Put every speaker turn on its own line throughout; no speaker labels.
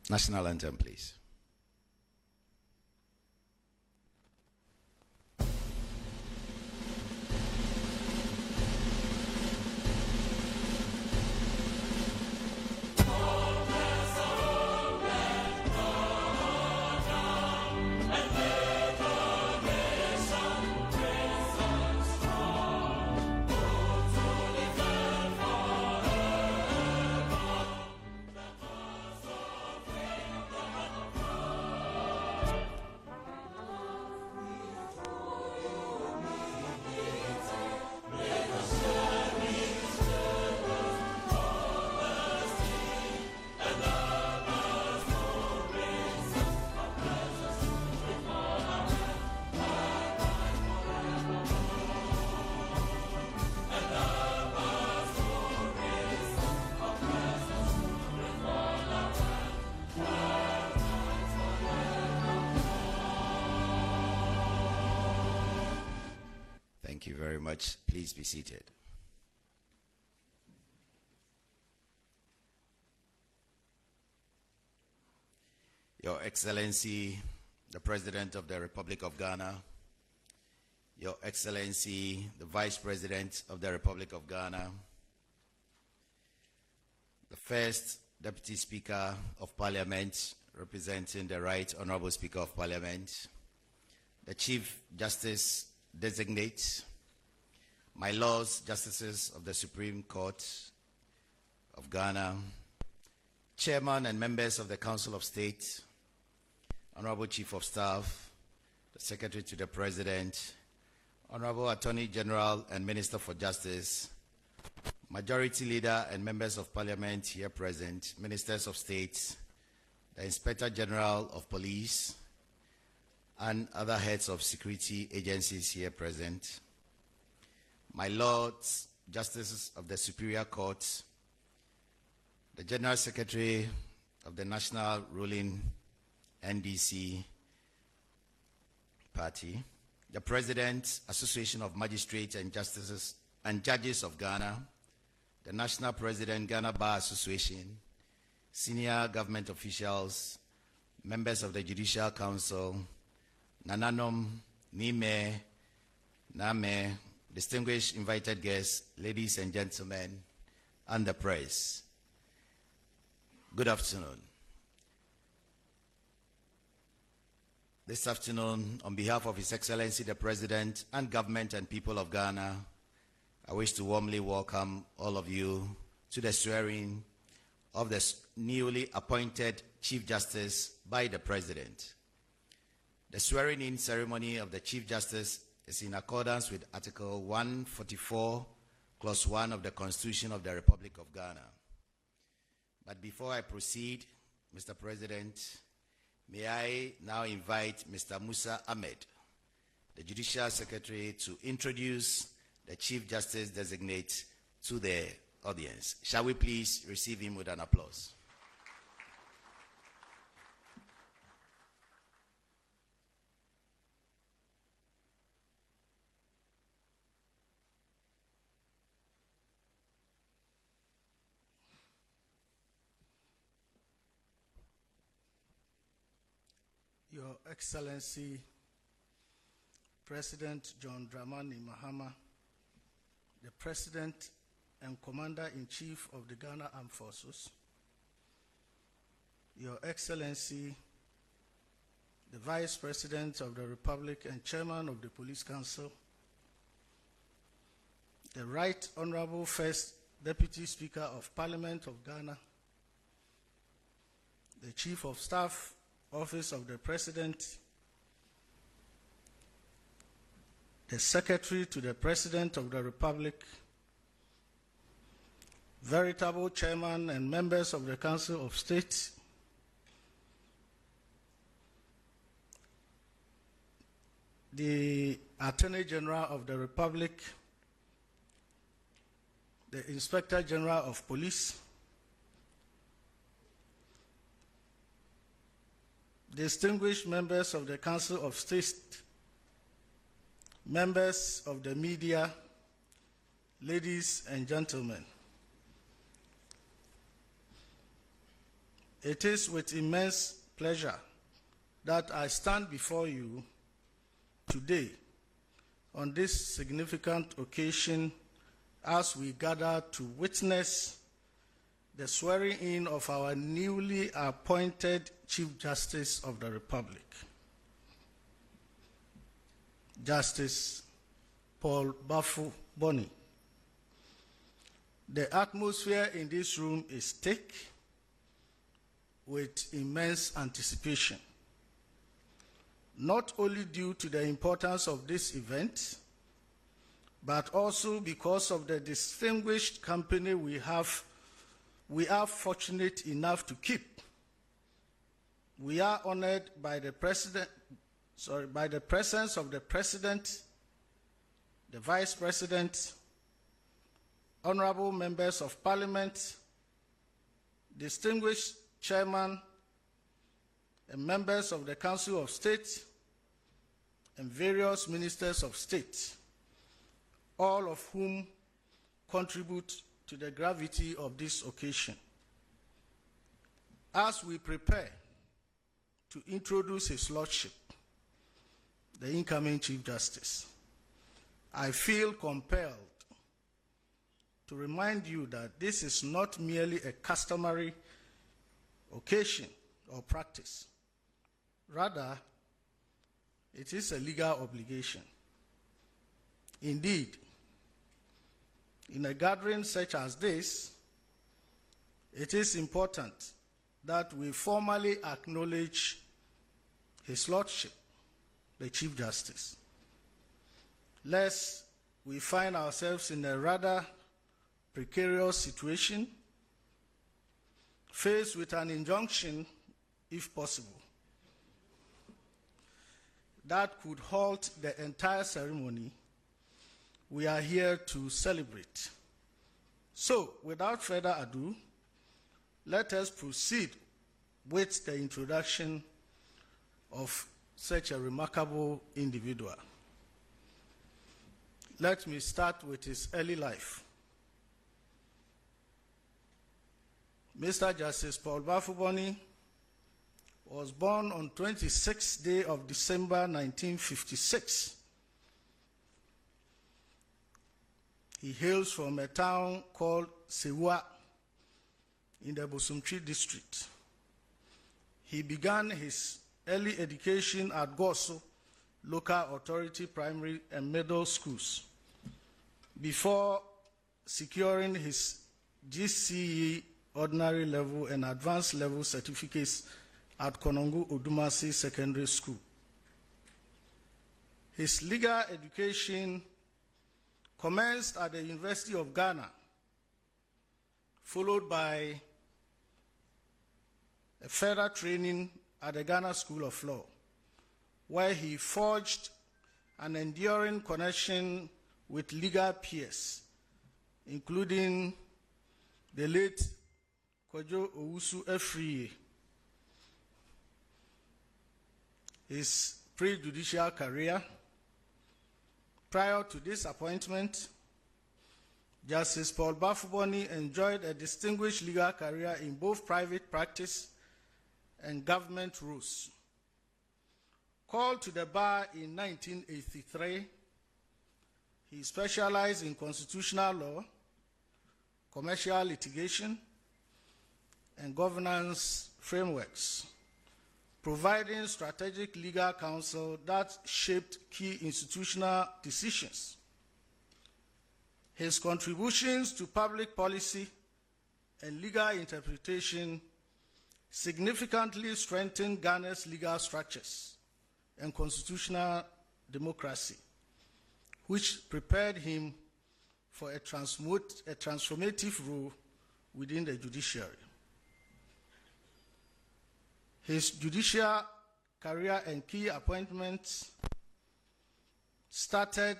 National anthem, please. Thank you very much. Please be seated. Your Excellency, the President of the Republic of Ghana, Your Excellency, the Vice President of the Republic of Ghana, the First Deputy Speaker of Parliament, representing the Right Honorable Speaker of Parliament, the Chief Justice Designate, my Lords, Justices of the Supreme Court of Ghana, Chairman and members of the Council of State, Honorable Chief of Staff, the Secretary to the President, Honorable Attorney General and Minister for Justice, Majority Leader and members of Parliament here present, Ministers of State, the Inspector General of Police, and other heads of security agencies here present, my Lords, Justices of the Superior Court, the General Secretary of the National Ruling NDC Party, the President, Association of Magistrates and Justices and Judges of Ghana, the National President, Ghana Bar Association, senior government officials, members of the Judicial Council, Nananom, Nime, Name, distinguished invited guests, ladies and gentlemen, and the press. Good afternoon. This afternoon, on behalf of His Excellency the President and government and people of Ghana, I wish to warmly welcome all of you to the swearing of the newly appointed Chief Justice by the President. The swearing-in ceremony of the Chief Justice is in accordance with Article 144, Clause 1 of the Constitution of the Republic of Ghana. But before I proceed, Mr. President, may I now invite Mr. Musa Ahmed, the Judicial Secretary, to introduce the Chief Justice Designate to the audience. Shall we please receive him with an applause?
Your Excellency, President John Dramani Mahama, the President and Commander-in-Chief of the Ghana Armed Forces, Your Excellency, the Vice President of the Republic and Chairman of the Police Council, the Right Honorable First Deputy Speaker of Parliament of Ghana, the Chief of Staff, Office of the President, the Secretary to the President of the Republic, veritable Chairman and members of the Council of State, the Attorney General of the Republic, the Inspector General of Police, distinguished members of the Council of State, members of the media, ladies and gentlemen. It is with immense pleasure that I stand before you today on this significant occasion as we gather to witness the swearing in of our newly appointed Chief Justice of the Republic, Justice Paul Baffoe-Bonnie. The atmosphere in this room is thick with immense anticipation, not only due to the importance of this event, but also because of the distinguished company we are fortunate enough to keep. We are honored by the presence of the President, the Vice President, honorable members of Parliament, distinguished Chairman, and members of the Council of State, and various ministers of state, all of whom contribute to the gravity of this occasion. As we prepare to introduce His Lordship, the incoming Chief Justice, I feel compelled to remind you that this is not merely a customary occasion or practice. Rather, it is a legal obligation. Indeed, in a gathering such as this, it is important that we formally acknowledge His Lordship, the Chief Justice, lest we find ourselves in a rather precarious situation, faced with an injunction, if possible, that could halt the entire ceremony we are here to celebrate. So, without further ado, let us proceed with the introduction of such a remarkable individual. Let me start with his early life. Mr. Justice Paul Baffoe-Bonnie was born on 26th day of December 1956. He hails from a town called Sewa in the Bosumtwi district. He began his early education at Goso Local Authority Primary and Middle Schools before securing his GCE ordinary level and advanced level certificates at Konongo Odumasi Secondary School. His legal education commenced at the University of Ghana, followed by a further training at the Ghana School of Law, where he forged an enduring connection with legal peers, including the late Kojo Owusu Efriye. His pre-judicial career. Prior to this appointment, Justice Paul Baffoe-Bonnie enjoyed a distinguished legal career in both private practice and government roles. Called to the bar in 1983, he specialized in constitutional law, commercial litigation, and governance frameworks, providing strategic legal counsel that shaped key institutional decisions. His contributions to public policy and legal interpretation significantly strengthened Ghana's legal structures and constitutional democracy, which prepared him for a transformative role within the judiciary. His judicial career and key appointments started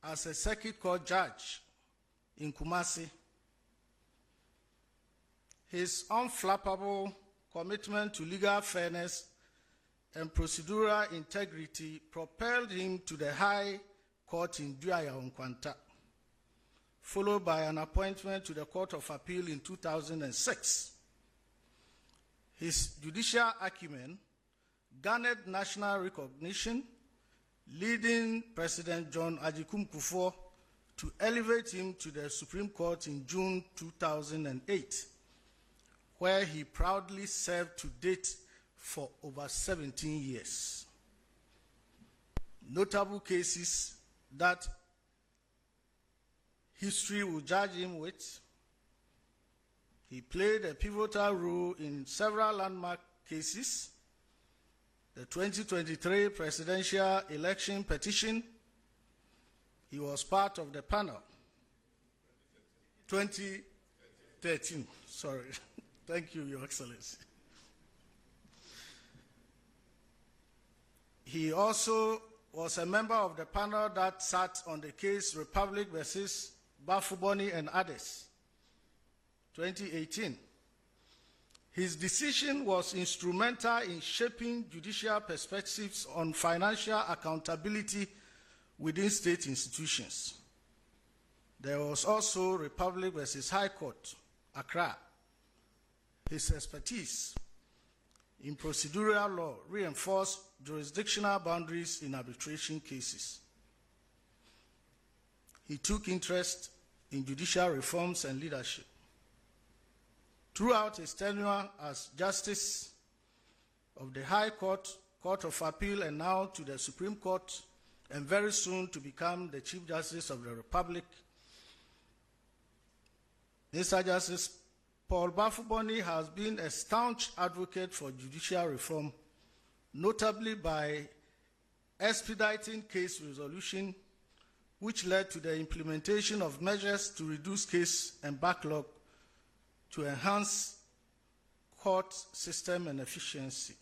as a circuit court judge in Kumasi. His unflappable commitment to legal fairness and procedural integrity propelled him to the High Court in Duaya Nkwanta, followed by an appointment to the Court of Appeal in 2006. His judicial acumen garnered national recognition, leading President John Agyekum Kufuor to elevate him to the Supreme Court in June 2008, where he proudly served to date for over 17 years. Notable cases that history will judge him with: he played a pivotal role in several landmark cases: the 2023 presidential election petition. He was part of the panel. 2013, sorry. Thank you, Your Excellency. He also was a member of the panel that sat on the case Republic versus Baffoe-Bonnie and others, 2018. His decision was instrumental in shaping judicial perspectives on financial accountability within state institutions. There was also Republic versus High Court, Accra. His expertise in procedural law reinforced jurisdictional boundaries in arbitration cases. He took interest in judicial reforms and leadership. Throughout his tenure as Justice of the High Court, Court of Appeal, and now to the Supreme Court, and very soon to become the Chief Justice of the Republic, Mr. Justice Paul Baffoe-Bonnie has been a staunch advocate for judicial reform, notably by expediting case resolution, which led to the implementation of measures to reduce case and backlog to enhance court system and efficiency.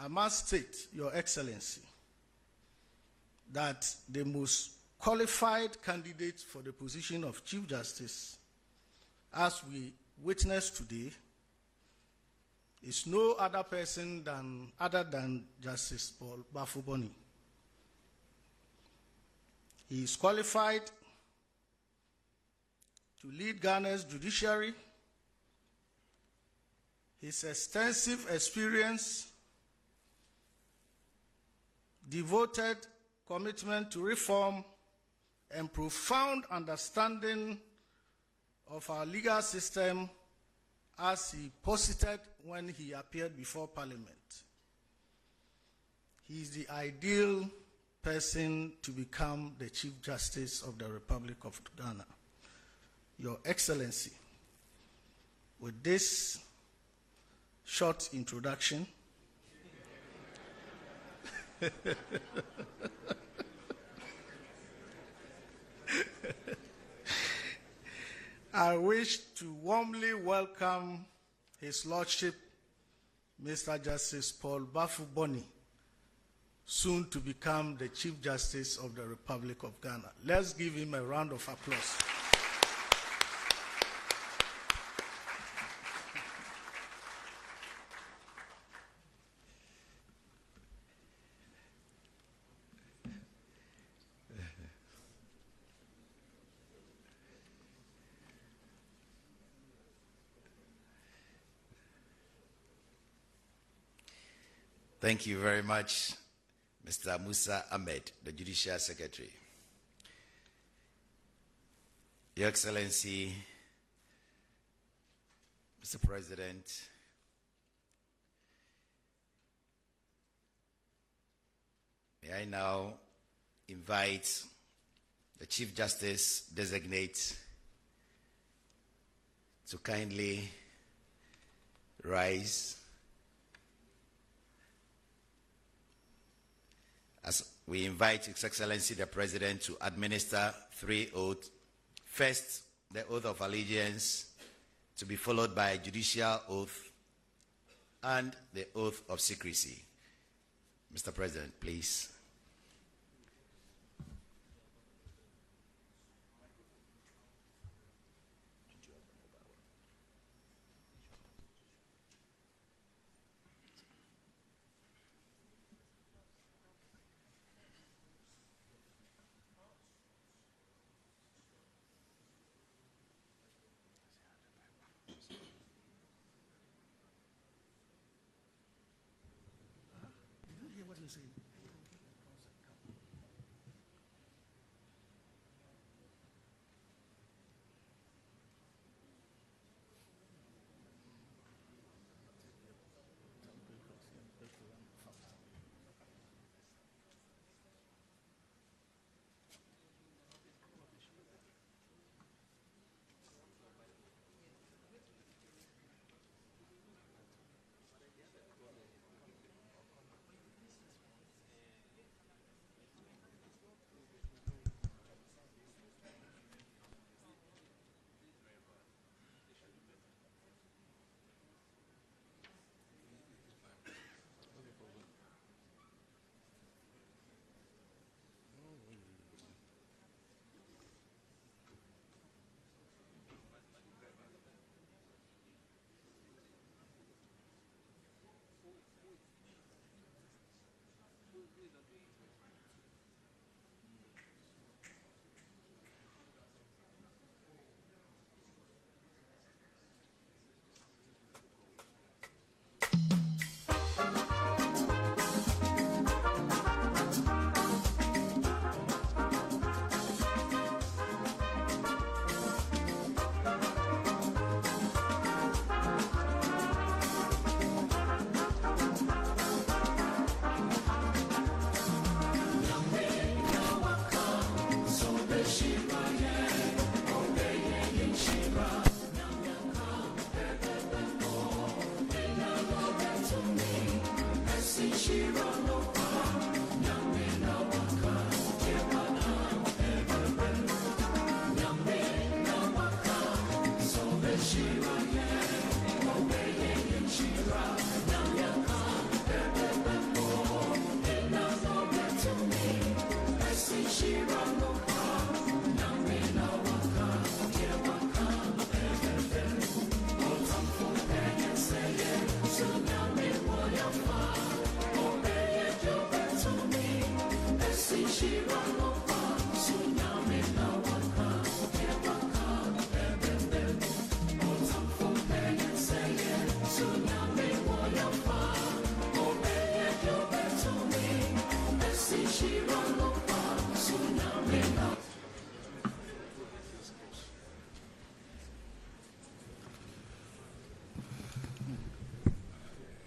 I must state, Your Excellency, that the most qualified candidate for the position of Chief Justice, as we witness today, is no other person other than Justice Paul Baffoe-Bonnie. He is qualified to lead Ghana's judiciary. His extensive experience, devoted commitment to reform, and profound understanding of our legal system, as he posited when he appeared before Parliament. He is the ideal person to become the Chief Justice of the Republic of Ghana. Your Excellency, with this short introduction, I wish to warmly welcome His Lordship, Mr. Justice Paul Baffoe-Bonnie, soon to become the Chief Justice of the Republic of Ghana. Let's give him a round of applause.
Thank you very much, Mr. Musa Ahmed, the Judicial Secretary. Your Excellency, Mr. President, may I now invite the Chief Justice designate to kindly rise as we invite His Excellency the President to administer 3 oaths. First, the oath of allegiance, to be followed by a judicial oath and the oath of secrecy. Mr. President, please.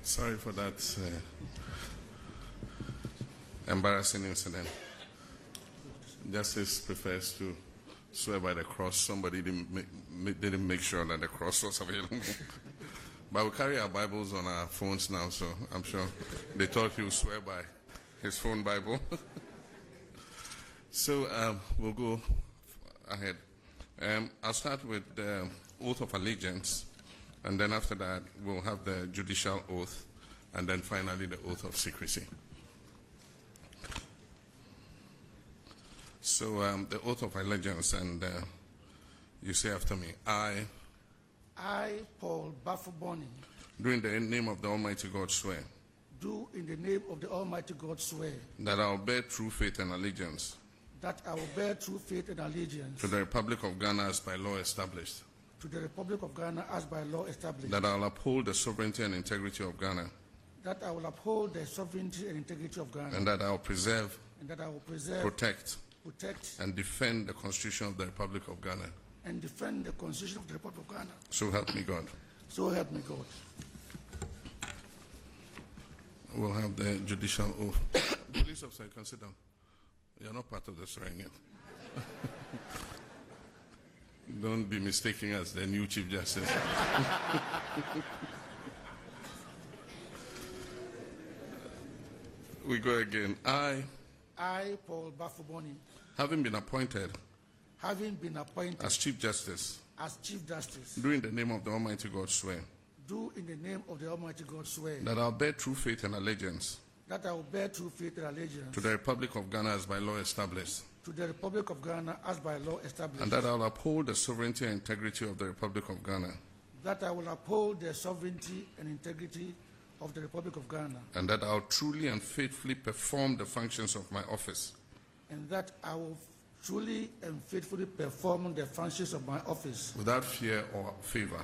Sorry for that embarrassing incident. Justice prefers to swear by the cross. Somebody didn't make sure that the cross was available. But we carry our Bibles on our phones now, so I'm sure they thought he would swear by his phone Bible. So we'll go ahead. I'll start with the oath of allegiance, and then after that we'll have the judicial oath, and then finally the oath of secrecy. So the oath of allegiance, and you say after me, I,
Paul Baffoe-Bonnie,
do in the name of the Almighty God swear,
do in the name of the Almighty God swear,
that I will bear true faith and allegiance
that I will bear true faith and allegiance
to the Republic of Ghana as by law established,
to the Republic of Ghana as by law established,
that I will uphold the sovereignty and integrity of Ghana,
that I will uphold the sovereignty and integrity of Ghana,
and that I will preserve,
and that I will preserve,
protect,
and
defend the Constitution of the Republic of Ghana.
And defend the Constitution of the Republic of Ghana.
So help me God.
So help me God.
We'll have the judicial oath. Police officer, you can sit down. You're not part of the swearing yet. Don't be mistaken as the new Chief Justice. We go again. I,
Paul Baffoe-Bonnie,
having been appointed
as
Chief Justice,
do
in the name of the Almighty God swear,
do in the name of the Almighty God swear,
that I will bear true faith and allegiance
that I will bear true faith and allegiance
to the Republic of Ghana as by law established,
to the Republic of Ghana as by law established,
and that I will uphold the sovereignty and integrity of the Republic of Ghana,
that I will uphold the sovereignty and integrity of the Republic of Ghana,
and that I will truly and faithfully perform the functions of my office
and that I will truly and faithfully perform the functions of my office
without fear or favor,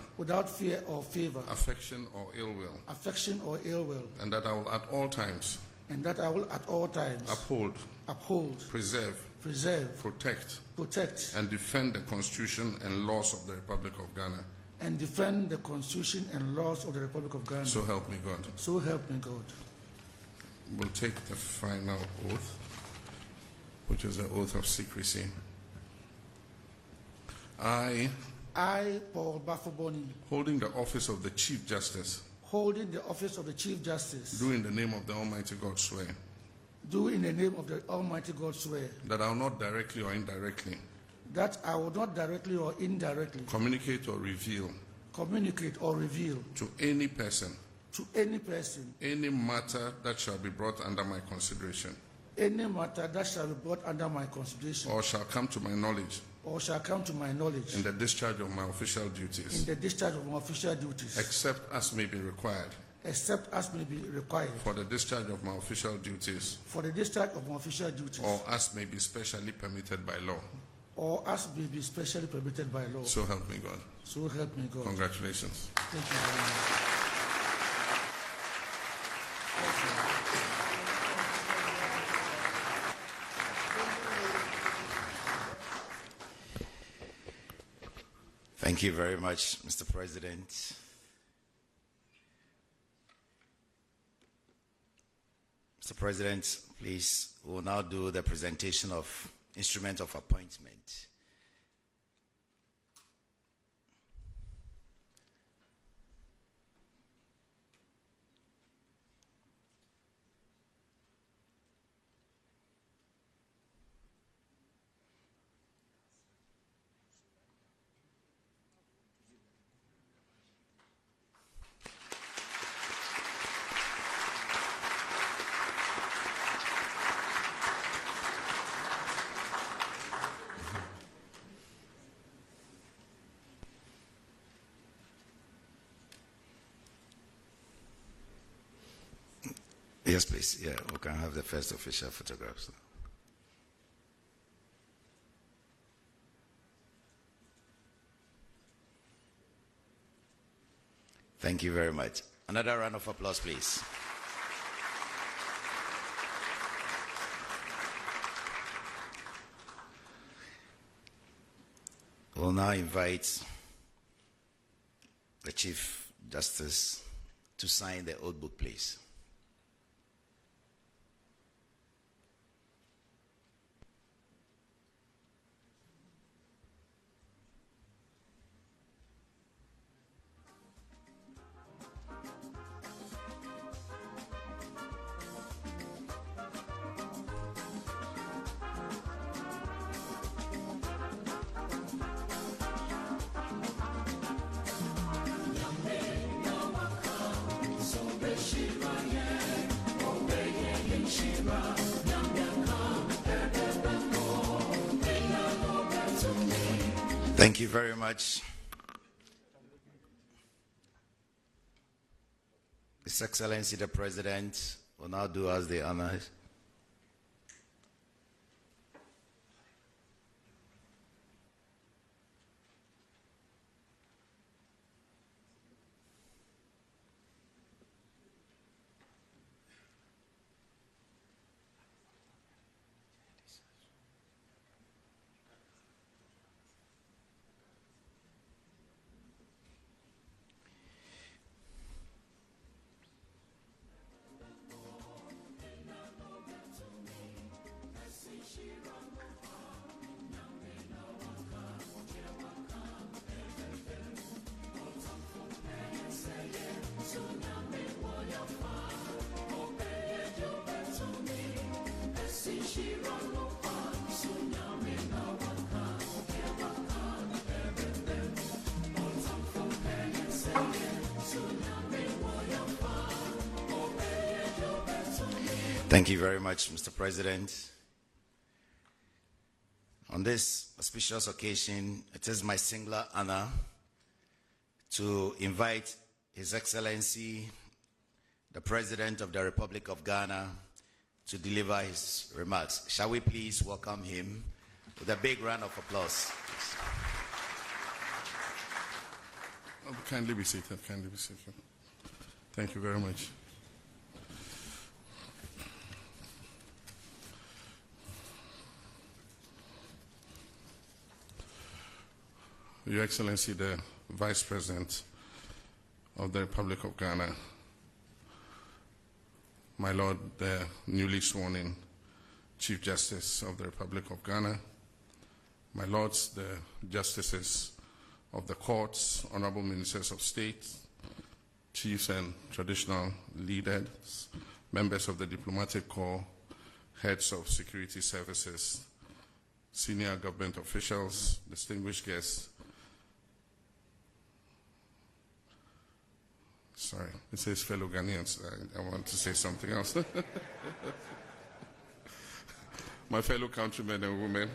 affection or ill will,
and that I will at all times
and that I will at all times
uphold, preserve, protect, and defend the Constitution and laws of the Republic of Ghana.
And defend the Constitution and laws of the Republic of Ghana.
So help me God.
So help me God.
We'll take the final oath, which is the oath of secrecy. I,
Paul Baffoe-Bonnie,
holding the office of the Chief Justice,
holding the office of the Chief Justice,
do in the name of the Almighty God swear
do in the name of the Almighty God swear
that I will not directly or indirectly
that I will not directly or indirectly
communicate or reveal
to
any person any matter that shall be brought under my consideration or shall come to my knowledge in the discharge of my official duties, except as may be required for the discharge of my official duties, or as may be specially permitted by law. So help me God.
So help me God.
Congratulations.
Thank you very much.
Thank you very much, Mr. President. Mr. President, please, we'll now do the presentation of instrument of appointment. Yes, please. Yeah, we can have the first official photographs. Thank you very much. Another round of applause, please. We'll now invite the Chief Justice to sign the oath book, please. Thank you very much. His Excellency the President will now do us the honors. Thank you very much, Mr. President. On this auspicious occasion, it is my singular honor to invite His Excellency, the President of the Republic of Ghana, to deliver his remarks. Shall we please welcome him with a big round of applause?
Kindly be seated. Kindly be seated. Thank you very much. Your Excellency, the Vice President of the Republic of Ghana, my Lord, the newly sworn-in Chief Justice of the Republic of Ghana, my Lords, the Justices of the Courts, Honorable Ministers of State, Chiefs and Traditional Leaders, members of the Diplomatic Corps, heads of security services, senior government officials, distinguished guests. Sorry, it says fellow Ghanaians. I want to say something else. My fellow countrymen and women.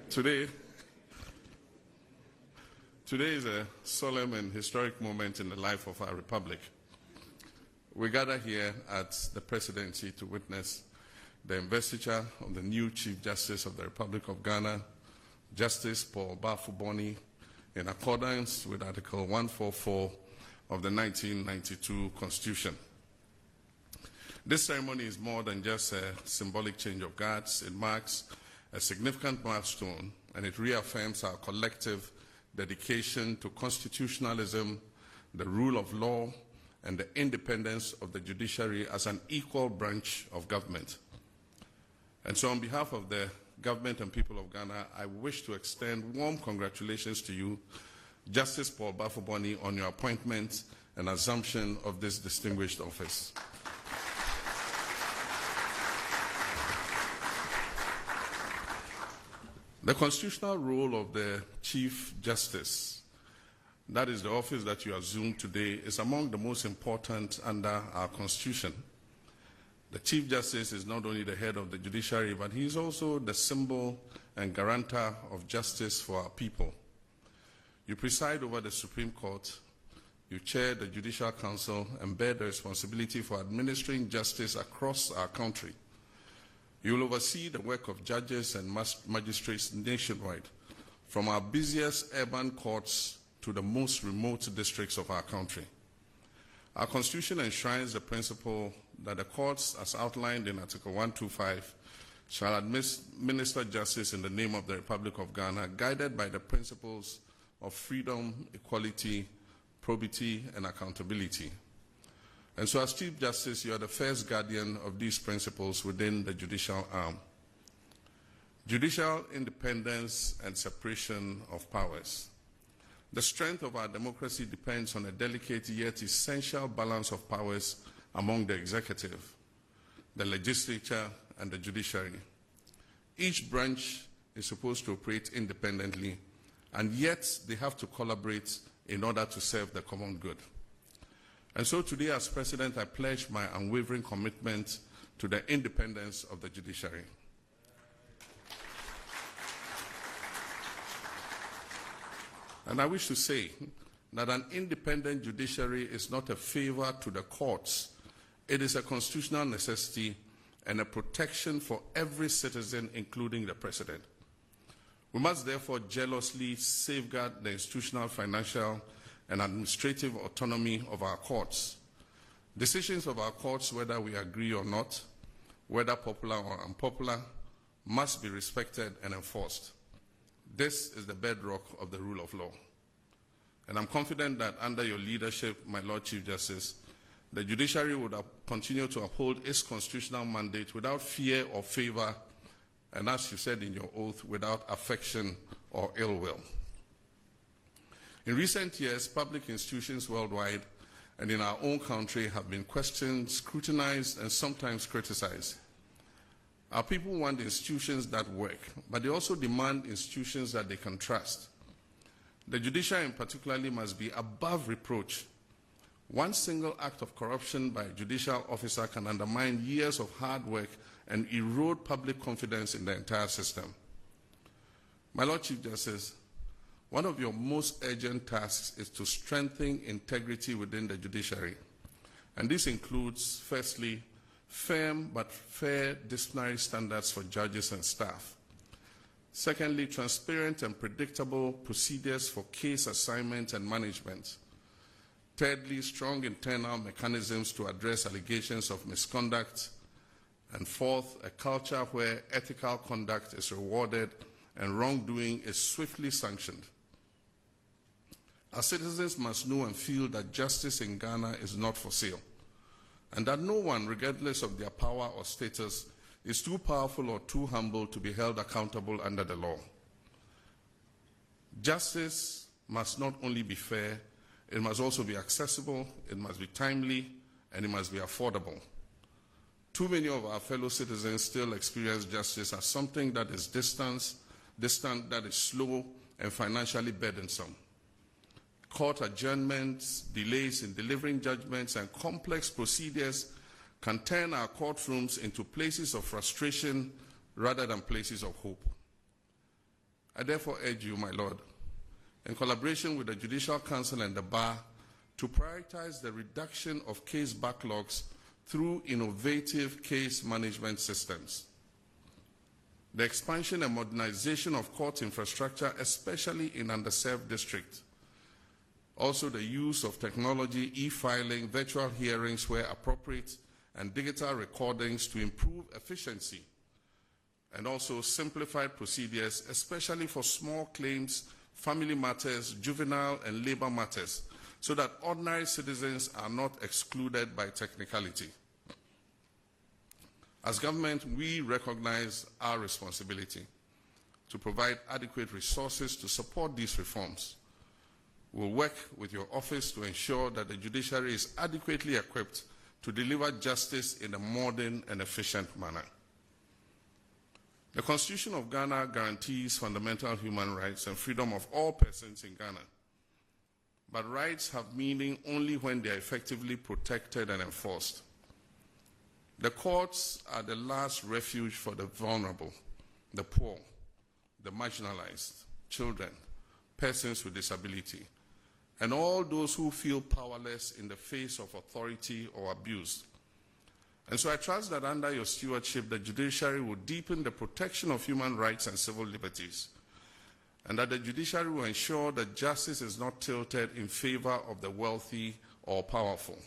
Today is a solemn and historic moment in the life of our republic. We gather here at the Presidency to witness the investiture of the new Chief Justice of the Republic of Ghana, Justice Paul Baffoe-Bonnie, in accordance with Article 144 of the 1992 Constitution. This ceremony is more than just a symbolic change of guards. It marks a significant milestone, and it reaffirms our collective dedication to constitutionalism, the rule of law, and the independence of the judiciary as an equal branch of government. And so on behalf of the government and people of Ghana, I wish to extend warm congratulations to you, Justice Paul Baffoe-Bonnie, on your appointment and assumption of this distinguished office. The constitutional role of the Chief Justice, that is the office that you assume today, is among the most important under our Constitution. The Chief Justice is not only the head of the judiciary, but he is also the symbol and guarantor of justice for our people. You preside over the Supreme Court, you chair the Judicial Council, and bear the responsibility for administering justice across our country. You will oversee the work of judges and magistrates nationwide, from our busiest urban courts to the most remote districts of our country. Our Constitution enshrines the principle that the courts, as outlined in Article 125, shall administer justice in the name of the Republic of Ghana, guided by the principles of freedom, equality, probity, and accountability. And so as Chief Justice, you are the first guardian of these principles within the judicial arm. Judicial independence and separation of powers. The strength of our democracy depends on a delicate yet essential balance of powers among the executive, the legislature, and the judiciary. Each branch is supposed to operate independently, and yet they have to collaborate in order to serve the common good. And so today, as President, I pledge my unwavering commitment to the independence of the judiciary. And I wish to say that an independent judiciary is not a favor to the courts. It is a constitutional necessity and a protection for every citizen, including the President. We must therefore jealously safeguard the institutional, financial, and administrative autonomy of our courts. Decisions of our courts, whether we agree or not, whether popular or unpopular, must be respected and enforced. This is the bedrock of the rule of law. And I'm confident that under your leadership, my Lord Chief Justice, the judiciary would continue to uphold its constitutional mandate without fear or favor, and as you said in your oath, without affection or ill will. In recent years, public institutions worldwide and in our own country have been questioned, scrutinized, and sometimes criticized. Our people want institutions that work, but they also demand institutions that they can trust. The judiciary in particular must be above reproach. One single act of corruption by a judicial officer can undermine years of hard work and erode public confidence in the entire system. My Lord Chief Justice, one of your most urgent tasks is to strengthen integrity within the judiciary. And this includes, firstly, firm but fair disciplinary standards for judges and staff. Secondly, transparent and predictable procedures for case assignment and management. Thirdly, strong internal mechanisms to address allegations of misconduct. And fourth, a culture where ethical conduct is rewarded and wrongdoing is swiftly sanctioned. Our citizens must know and feel that justice in Ghana is not for sale, and that no one, regardless of their power or status, is too powerful or too humble to be held accountable under the law. Justice must not only be fair, it must also be accessible, it must be timely, and it must be affordable. Too many of our fellow citizens still experience justice as something that is distant, that is slow, and financially burdensome. Court adjournments, delays in delivering judgments, and complex procedures can turn our courtrooms into places of frustration rather than places of hope. I therefore urge you, my Lord, in collaboration with the Judicial Council and the Bar, to prioritize the reduction of case backlogs through innovative case management systems. The expansion and modernization of court infrastructure, especially in underserved districts. Also the use of technology, e-filing, virtual hearings where appropriate, and digital recordings to improve efficiency. And also simplified procedures, especially for small claims, family matters, juvenile and labor matters, so that ordinary citizens are not excluded by technicality. As government, we recognize our responsibility to provide adequate resources to support these reforms. We'll work with your office to ensure that the judiciary is adequately equipped to deliver justice in a modern and efficient manner. The Constitution of Ghana guarantees fundamental human rights and freedom of all persons in Ghana. But rights have meaning only when they are effectively protected and enforced. The courts are the last refuge for the vulnerable, the poor, the marginalized, children, persons with disability, and all those who feel powerless in the face of authority or abuse. And so I trust that under your stewardship, the judiciary will deepen the protection of human rights and civil liberties, and that the judiciary will ensure that justice is not tilted in favor of the wealthy or powerful,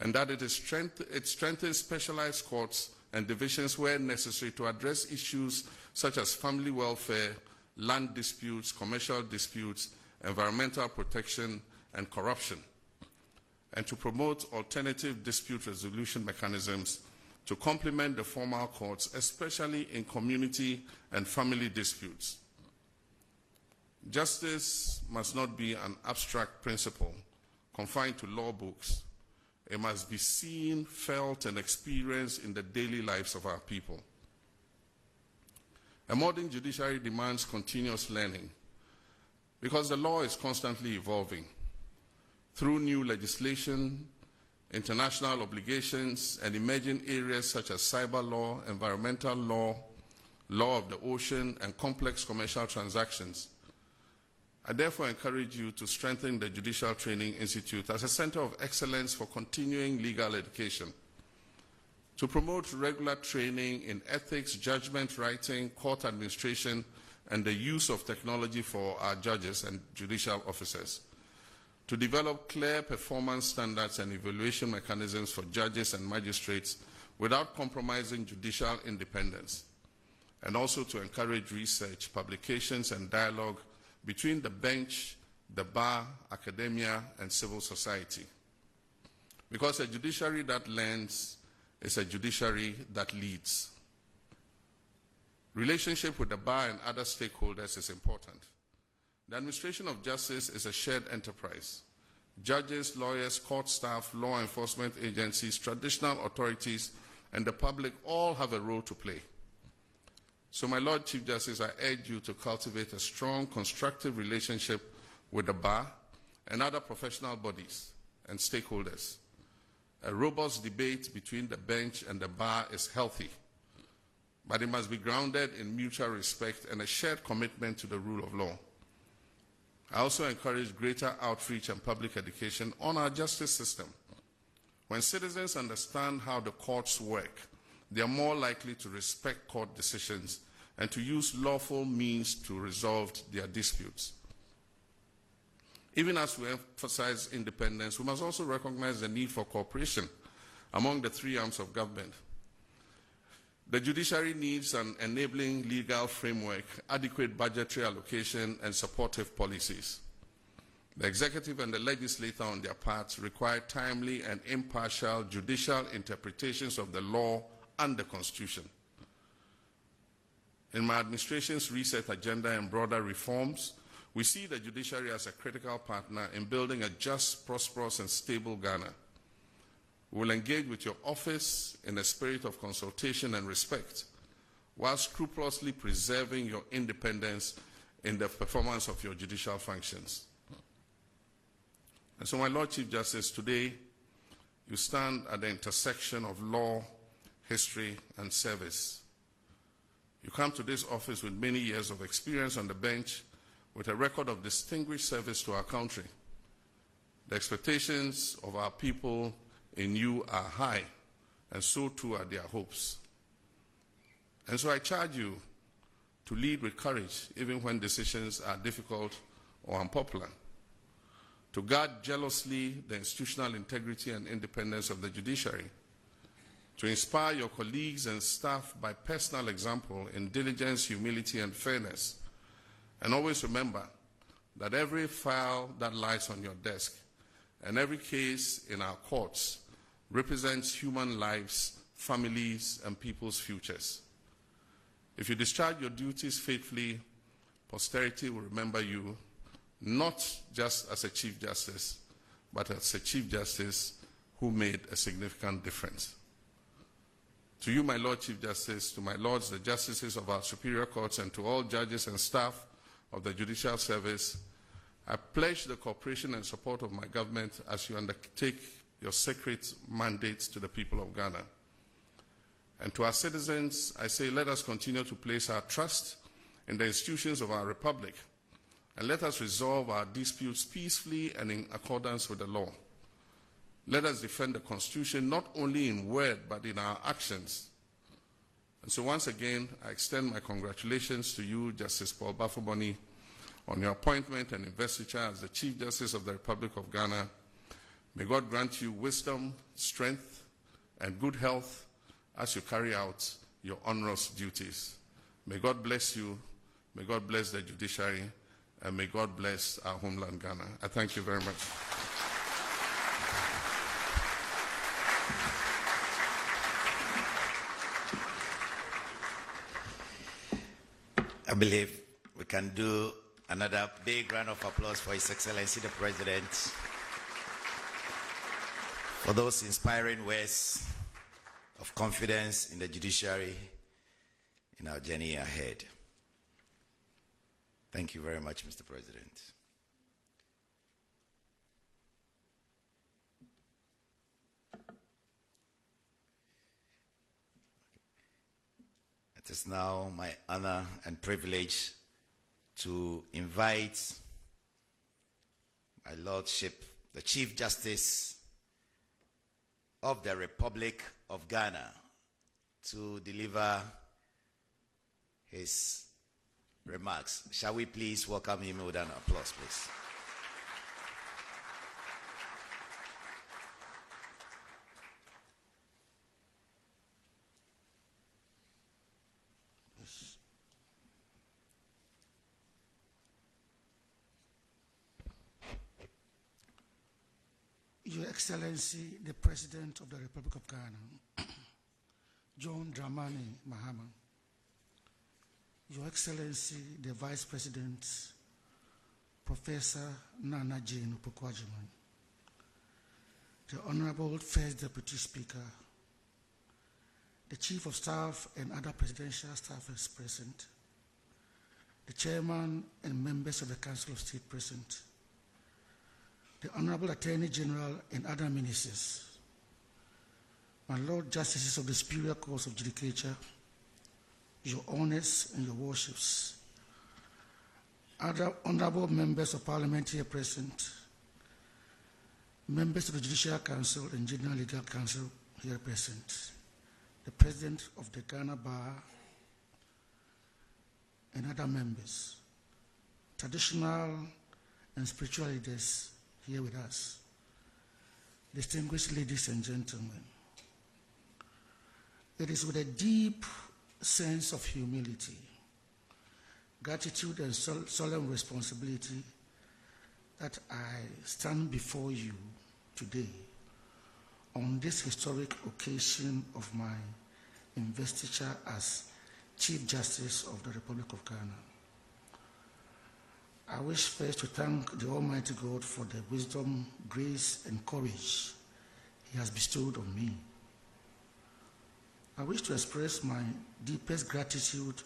and that it strengthens specialized courts and divisions where necessary to address issues such as family welfare, land disputes, commercial disputes, environmental protection, and corruption, and to promote alternative dispute resolution mechanisms to complement the formal courts, especially in community and family disputes. Justice must not be an abstract principle confined to law books. It must be seen, felt, and experienced in the daily lives of our people. A modern judiciary demands continuous learning because the law is constantly evolving through new legislation, international obligations, and emerging areas such as cyber law, environmental law, law of the ocean, and complex commercial transactions. I therefore encourage you to strengthen the Judicial Training Institute as a center of excellence for continuing legal education, to promote regular training in ethics, judgment writing, court administration, and the use of technology for our judges and judicial officers, to develop clear performance standards and evaluation mechanisms for judges and magistrates without compromising judicial independence, and also to encourage research, publications, and dialogue between the bench, the bar, academia, and civil society. Because a judiciary that learns is a judiciary that leads. Relationship with the bar and other stakeholders is important. The administration of justice is a shared enterprise. Judges, lawyers, court staff, law enforcement agencies, traditional authorities, and the public all have a role to play. So, my Lord Chief Justice, I urge you to cultivate a strong, constructive relationship with the bar and other professional bodies and stakeholders. A robust debate between the bench and the bar is healthy, but it must be grounded in mutual respect and a shared commitment to the rule of law. I also encourage greater outreach and public education on our justice system. When citizens understand how the courts work, they are more likely to respect court decisions and to use lawful means to resolve their disputes. Even as we emphasize independence, we must also recognize the need for cooperation among the three arms of government. The judiciary needs an enabling legal framework, adequate budgetary allocation, and supportive policies. The executive and the legislature on their parts require timely and impartial judicial interpretations of the law and the Constitution. In my administration's reset agenda and broader reforms, we see the judiciary as a critical partner in building a just, prosperous, and stable Ghana. We will engage with your office in a spirit of consultation and respect, while scrupulously preserving your independence in the performance of your judicial functions. And so, my Lord Chief Justice, today you stand at the intersection of law, history, and service. You come to this office with many years of experience on the bench, with a record of distinguished service to our country. The expectations of our people in you are high, and so too are their hopes. And so I charge you to lead with courage, even when decisions are difficult or unpopular, to guard jealously the institutional integrity and independence of the judiciary, to inspire your colleagues and staff by personal example in diligence, humility, and fairness. And always remember that every file that lies on your desk and every case in our courts represents human lives, families, and people's futures. If you discharge your duties faithfully, posterity will remember you not just as a Chief Justice, but as a Chief Justice who made a significant difference. To you, my Lord Chief Justice, to my lords, the justices of our superior courts, and to all judges and staff of the Judicial Service, I pledge the cooperation and support of my government as you undertake your sacred mandates to the people of Ghana. And to our citizens, I say, let us continue to place our trust in the institutions of our republic, and let us resolve our disputes peacefully and in accordance with the law. Let us defend the Constitution not only in word, but in our actions. And so once again, I extend my congratulations to you, Justice Paul Baffoe-Bonnie, on your appointment and investiture as the Chief Justice of the Republic of Ghana. May God grant you wisdom, strength, and good health as you carry out your onerous duties. May God bless you, may God bless the judiciary, and may God bless our homeland, Ghana. I thank you very much.
I believe we can do another big round of applause for His Excellency the President for those inspiring words of confidence in the judiciary in our journey ahead. Thank you very much, Mr. President. It is now my honor and privilege to invite my Lordship, the Chief Justice of the Republic of Ghana, to deliver his remarks. Shall we please welcome him with an applause, please?
Your Excellency, the President of the Republic of Ghana, John Dramani Mahama, Your Excellency, the Vice President, Professor Nana Jane Opoku-Agyeman, the Honorable First Deputy Speaker, the Chief of Staff and other presidential staffers present, the Chairman and members of the Council of State present, the Honorable Attorney General and other ministers, my Lord Justices of the Superior Courts of Judicature, Your Honors and Your Worships, other honorable members of Parliament here present, members of the Judicial Council and General Legal Council here present, the President of the Ghana Bar and other members, traditional and spiritual leaders here with us, distinguished ladies and gentlemen. It is with a deep sense of humility, gratitude, and solemn responsibility that I stand before you today on this historic occasion of my investiture as Chief Justice of the Republic of Ghana. I wish first to thank the Almighty God for the wisdom, grace, and courage He has bestowed on me. I wish to express my deepest gratitude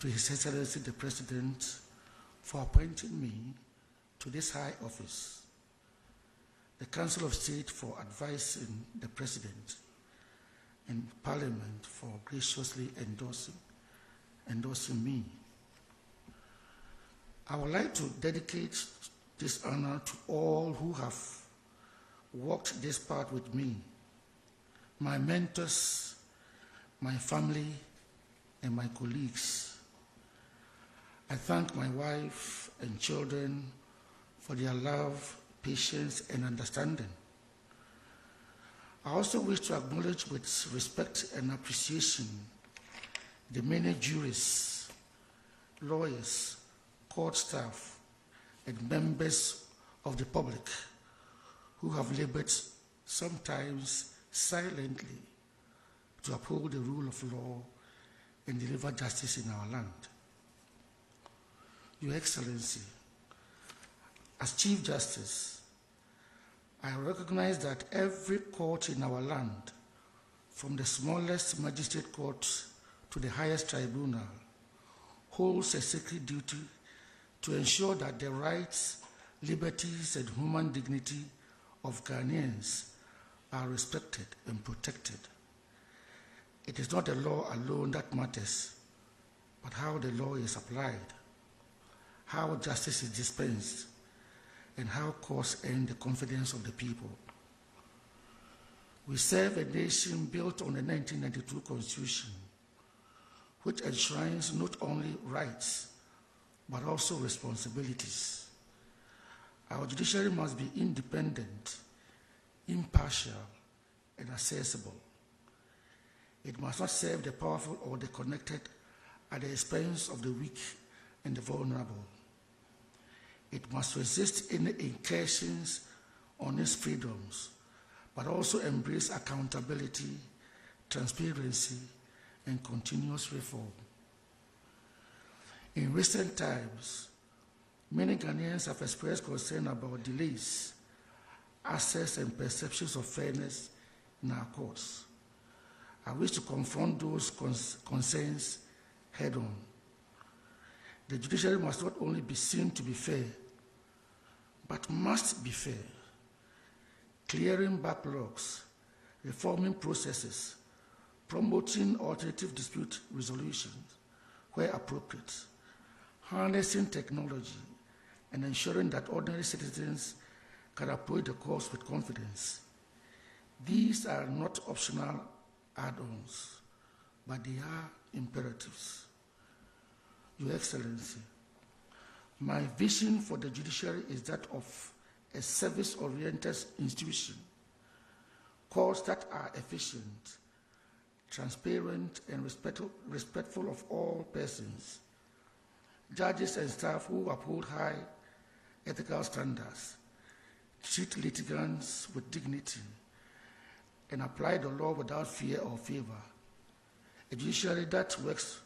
to His Excellency the President for appointing me to this high office, the Council of State for advising the President, and Parliament for graciously endorsing me. I would like to dedicate this honor to all who have walked this path with me, my mentors, my family, and my colleagues. I thank my wife and children for their love, patience, and understanding. I also wish to acknowledge with respect and appreciation the many jurists, lawyers, court staff, and members of the public who have labored, sometimes silently, to uphold the rule of law and deliver justice in our land. Your Excellency, as Chief Justice, I recognize that every court in our land, from the smallest magistrate court to the highest tribunal, holds a sacred duty to ensure that the rights, liberties, and human dignity of Ghanaians are respected and protected. It is not the law alone that matters, but how the law is applied, how justice is dispensed, and how courts earn the confidence of the people. We serve a nation built on the 1992 Constitution, which enshrines not only rights, but also responsibilities. Our judiciary must be independent, impartial, and accessible. It must not serve the powerful or the connected at the expense of the weak and the vulnerable. It must resist any incursions on its freedoms, but also embrace accountability, transparency, and continuous reform. In recent times, many Ghanaians have expressed concern about delays, access, and perceptions of fairness in our courts. I wish to confront those concerns head-on. The judiciary must not only be seen to be fair, but must be fair, clearing backlogs, reforming processes, promoting alternative dispute resolutions where appropriate, harnessing technology, and ensuring that ordinary citizens can approach the courts with confidence. These are not optional add-ons, but they are imperatives. Your Excellency, my vision for the judiciary is that of a service-oriented institution, courts that are efficient, transparent, and respectful of all persons, judges and staff who uphold high ethical standards, treat litigants with dignity, and apply the law without fear or favor, a judiciary that works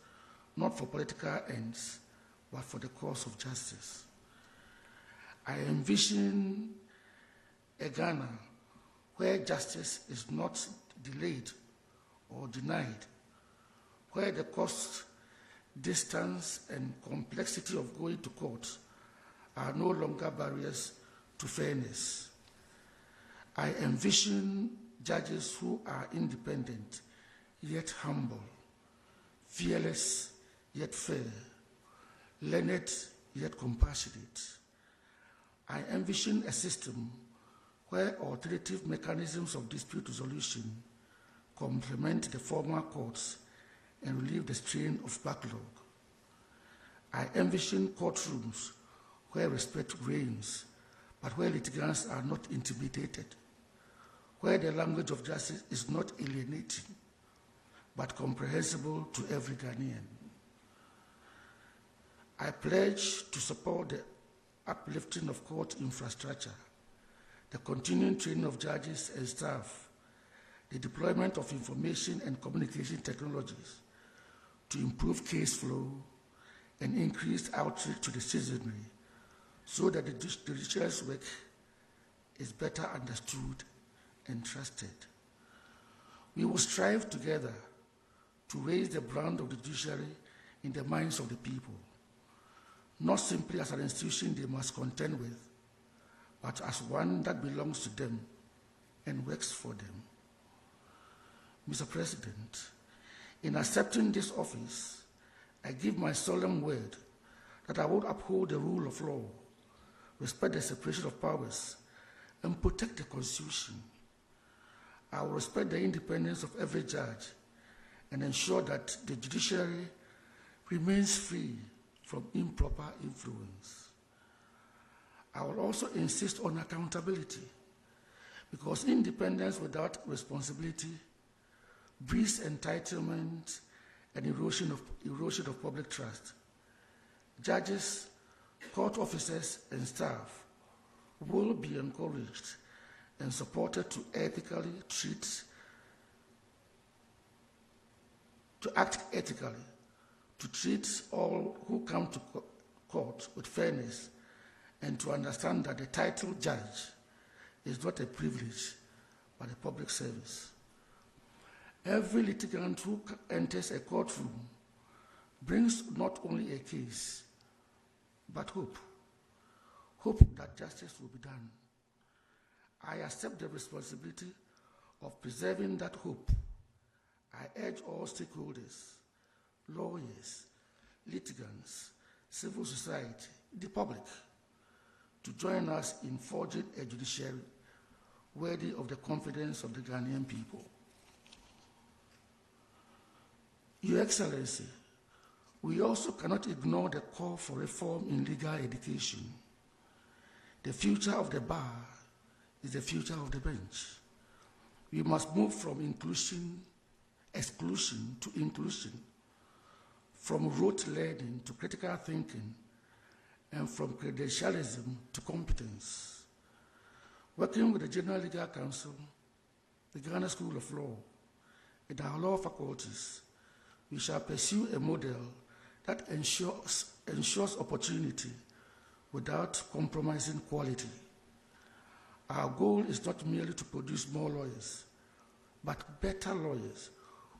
not for political ends, but for the cause of justice. I envision a Ghana where justice is not delayed or denied, where the cost, distance, and complexity of going to court are no longer barriers to fairness. I envision judges who are independent, yet humble, fearless, yet fair, learned, yet compassionate. I envision a system where alternative mechanisms of dispute resolution complement the former courts and relieve the strain of backlog. I envision courtrooms where respect reigns, but where litigants are not intimidated, where the language of justice is not alienating, but comprehensible to every Ghanaian. I pledge to support the uplifting of court infrastructure, the continuing training of judges and staff, the deployment of information and communication technologies to improve case flow and increase outreach to the citizenry so that the judiciary's work is better understood and trusted. We will strive together to raise the brand of the judiciary in the minds of the people, not simply as an institution they must contend with, but as one that belongs to them and works for them. Mr. President, in accepting this office, I give my solemn word that I will uphold the rule of law, respect the separation of powers, and protect the Constitution. I will respect the independence of every judge and ensure that the judiciary remains free from improper influence. I will also insist on accountability, because independence without responsibility breeds entitlement and erosion of public trust. Judges, court officers, and staff will be encouraged and supported to act ethically, to treat all who come to court with fairness, and to understand that the title judge is not a privilege, but a public service. Every litigant who enters a courtroom brings not only a case, but hope. Hope that justice will be done. I accept the responsibility of preserving that hope. I urge all stakeholders, lawyers, litigants, civil society, the public, to join us in forging a judiciary worthy of the confidence of the Ghanaian people. Your Excellency, we also cannot ignore the call for reform in legal education. The future of the bar is the future of the bench. We must move from exclusion to inclusion, from rote learning to critical thinking, and from credentialism to competence. Working with the General Legal Council, the Ghana School of Law, and our law faculties, we shall pursue a model that ensures opportunity without compromising quality. Our goal is not merely to produce more lawyers, but better lawyers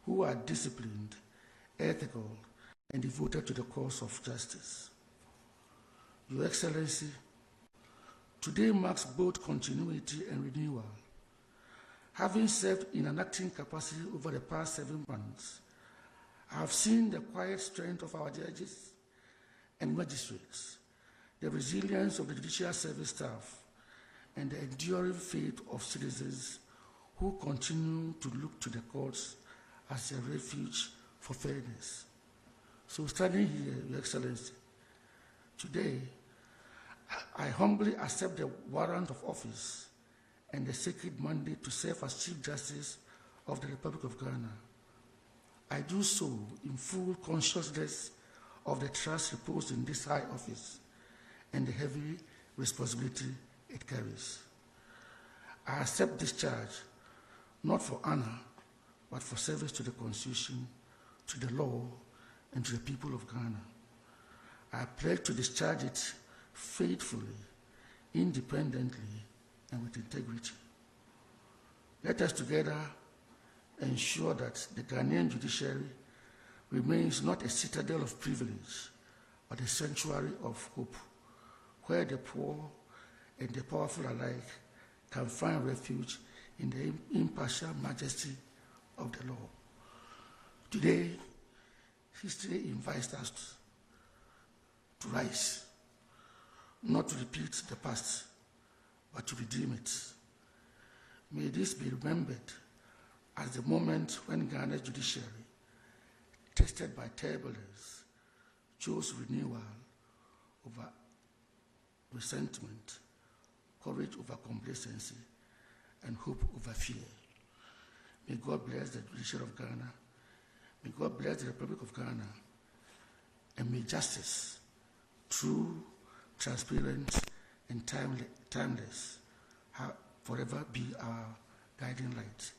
who are disciplined, ethical, and devoted to the cause of justice. Your Excellency, today marks both continuity and renewal. Having served in an acting capacity over the past 7 months, I have seen the quiet strength of our judges and magistrates, the resilience of the judicial service staff, and the enduring faith of citizens who continue to look to the courts as a refuge for fairness. So standing here, Your Excellency, today, I humbly accept the warrant of office and the sacred mandate to serve as Chief Justice of the Republic of Ghana. I do so in full consciousness of the trust reposed in this high office and the heavy responsibility it carries. I accept this charge not for honor, but for service to the Constitution, to the law, and to the people of Ghana. I pledge to discharge it faithfully, independently, and with integrity. Let us together ensure that the Ghanaian judiciary remains not a citadel of privilege, but a sanctuary of hope, where the poor and the powerful alike can find refuge in the impartial majesty of the law. Today, history invites us to rise, not to repeat the past, but to redeem it. May this be remembered as the moment when Ghana's judiciary, tested by turbulence, chose renewal over resentment, courage over complacency, and hope over fear. May God bless the judiciary of Ghana
May God bless the Republic of Ghana, and may justice, true, transparent, and timeless, forever be our guiding light.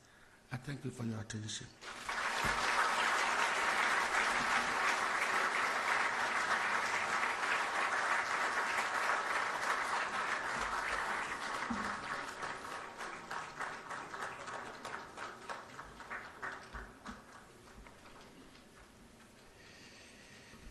I thank you for your attention.